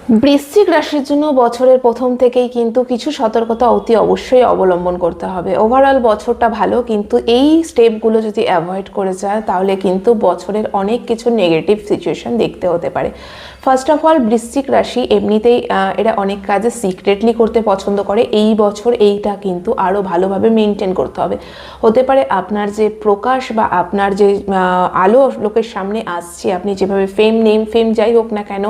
বৃশ্চিক রাশির জন্য বছরের প্রথম থেকেই কিন্তু কিছু সতর্কতা অতি অবশ্যই অবলম্বন করতে হবে। ওভারঅল বছরটা ভালো, কিন্তু এই স্টেপগুলো যদি অ্যাভয়েড করে যায় তাহলে কিন্তু বছরের অনেক কিছু নেগেটিভ সিচুয়েশন দেখতে হতে পারে। ফার্স্ট অফ অল, বৃশ্চিক রাশি এমনিতেই এরা অনেক কাজে সিক্রেটলি করতে পছন্দ করে। এই বছর এইটা কিন্তু আরও ভালোভাবে মেনটেন করতে হবে। হতে পারে আপনার যে প্রকাশ বা আপনার যে আলো লোকের সামনে আসছে, আপনি যেভাবে ফেম যাই হোক না কেন,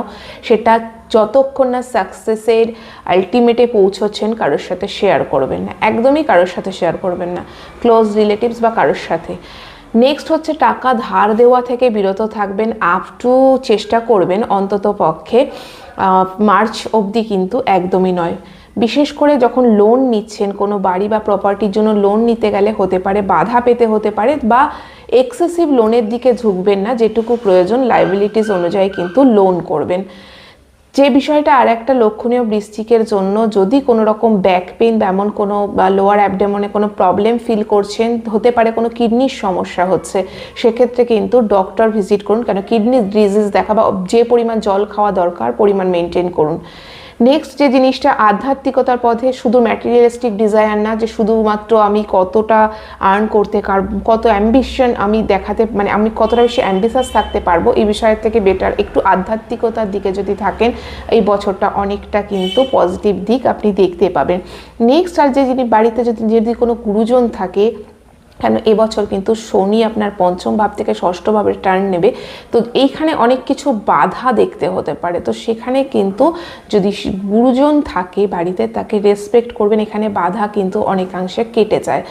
সেটা যতক্ষণ না সাকসেসের আলটিমেটে পৌঁছচ্ছেন কারোর সাথে শেয়ার করবেন না, একদমই কারোর সাথে শেয়ার করবেন না, ক্লোজ রিলেটিভস বা কারোর সাথে। নেক্সট হচ্ছে টাকা ধার দেওয়া থেকে বিরত থাকবেন। আপ টু চেষ্টা করবেন অন্তত পক্ষে মার্চ অবধি, কিন্তু একদমই নয়। বিশেষ করে যখন লোন নিচ্ছেন, কোনো বাড়ি বা প্রপার্টির জন্য লোন নিতে গেলে হতে পারে বাধা পেতে হতে পারে, বা এক্সেসিভ লোনের দিকে ঝুঁকবেন না, যেটুকু প্রয়োজন লাইবিলিটিস অনুযায়ী কিন্তু লোন করবেন। যে বিষয়টা আর একটা লক্ষণীয় বৃশ্চিকের জন্য, যদি কোনো রকম ব্যাক পেইন বা এমন কোনো বা লোয়ার অ্যাবডোমেনে কোনো প্রবলেম ফিল করছেন, হতে পারে কোনো কিডনির সমস্যা হচ্ছে, সেক্ষেত্রে কিন্তু ডক্টর ভিজিট করুন, কেন কিডনি ডিজিজ দেখা বা যে পরিমাণ জল খাওয়া দরকার পরিমাণ মেনটেন করুন। নেক্সট যে জিনিসটা, আধ্যাত্মিকতার পথে, শুধু ম্যাটেরিয়ালিস্টিক ডিজায়ার না, যে শুধুমাত্র আমি কতটা আর্ন করতে কত অ্যাম্বিশন আমি দেখাতে, মানে আমি কতটা বেশি অ্যাম্বিশাস থাকতে পারবো, এই বিষয়ের থেকে বেটার একটু আধ্যাত্মিকতার দিকে যদি থাকেন, এই বছরটা অনেকটা কিন্তু পজিটিভ দিক আপনি দেখতে পাবেন। নেক্সট, আর যে যিনি বাড়িতে যদি কোনো গুরুজন থাকে, কেন এবছর কিন্তু শনি আপনার পঞ্চম ভাব থেকে ষষ্ঠ ভাবের টার্ন নেবে, তো এইখানে অনেক কিছু বাধা দেখতে হতে পারে। তো সেখানে কিন্তু যদি গুরুজন থাকে বাড়িতে, তাকে রেসপেক্ট করবেন, এখানে বাধা কিন্তু অনেকাংশে কেটে যায়।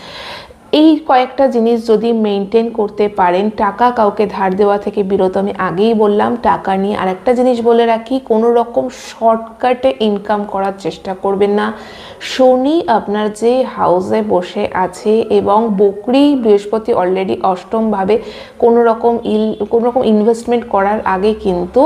এই কয়েকটা জিনিস যদি মেনটেন করতে পারেন, টাকা কাউকে ধার দেওয়া থেকে বিরত, আমি আগেই বললাম। টাকা নিয়ে আরেকটা জিনিস বলে রাখি, কোনো রকম শর্টকাটে ইনকাম করার চেষ্টা করবেন না। শনি আপনার যে হাউসে বসে আছে এবং বকরি বৃহস্পতি অলরেডি অষ্টমভাবে, কোনো রকম ইনভেস্টমেন্ট করার আগে কিন্তু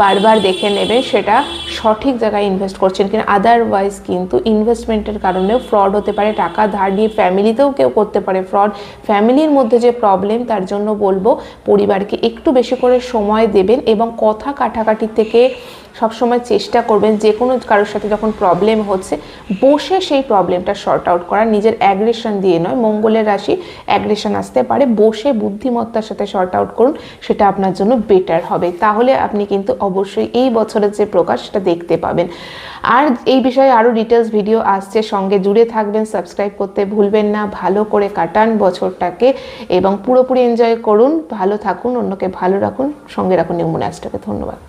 বারবার দেখে নেবে সেটা সঠিক জায়গায় ইনভেস্ট করছেন কিনা, আদারওয়াইজ কিন্তু ইনভেস্টমেন্টের কারণেও ফ্রড হতে পারে। টাকা ধার নিয়ে ফ্যামিলিতেও কেউ করতে পারে ফ্রড। ফ্যামিলির মধ্যে যে প্রবলেম, তার জন্য বলবো পরিবারকে একটু বেশি করে সময় দেবেন এবং কথা কাটাকাটি থেকে সবসময় চেষ্টা করবেন, যে কোনো কারোর সাথে যখন প্রবলেম হচ্ছে বসে সেই প্রবলেমটা শর্ট আউট করা, নিজের অ্যাগ্রেশন দিয়ে নয়। মঙ্গলের রাশি, অ্যাগ্রেশন আসতে পারে, বসে বুদ্ধিমত্তার সাথে শর্ট আউট করুন, সেটা আপনার জন্য বেটার হবে। তাহলে আপনি কিন্তু অবশ্যই এই বছরের যে প্রকাশ সেটা দেখতে পাবেন। আর এই বিষয়ে আরও ডিটেলস ভিডিও আসছে, সঙ্গে জুড়ে থাকবেন, সাবস্ক্রাইব করতে ভুলবেন না। ভালো করে কাটান বছরটাকে এবং পুরোপুরি এনজয় করুন, ভালো থাকুন, অন্যকে ভালো রাখুন, সঙ্গে রাখুন নিউমোন অ্যাস্ট্রোকে। ধন্যবাদ।